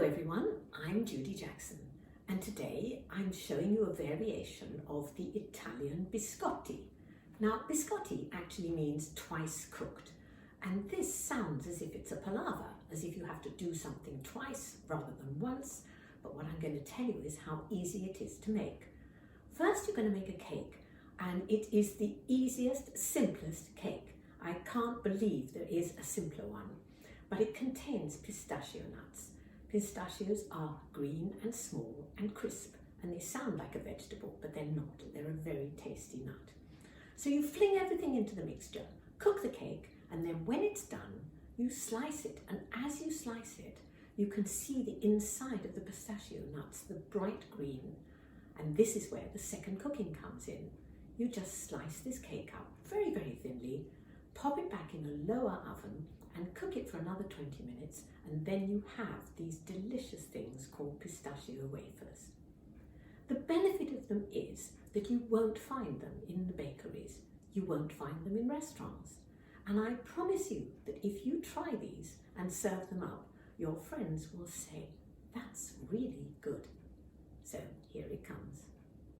everyone, I'm Judy Jackson and today I'm showing you a variation of the Italian biscotti. Now biscotti actually means twice cooked, and this sounds as if it's a palaver, as if you have to do something twice rather than once, but what I'm going to tell you is how easy it is to make. First you're going to make a cake, and it is the easiest, simplest cake. I can't believe there is a simpler one, but it contains pistachio nuts. Pistachios are green and small and crisp, and they sound like a vegetable, but they're not. They're a very tasty nut. So you fling everything into the mixture, cook the cake, and then when it's done, you slice it. And as you slice it, you can see the inside of the pistachio nuts, the bright green. And this is where the second cooking comes in. You just slice this cake up very, very thinly, pop it back in a lower oven, and cook it for another 20 minutes, and then you have these delicious things called pistachio wafers. The benefit of them is that you won't find them in the bakeries, you won't find them in restaurants, and I promise you that if you try these and serve them up, your friends will say, "That's really good." So here it comes.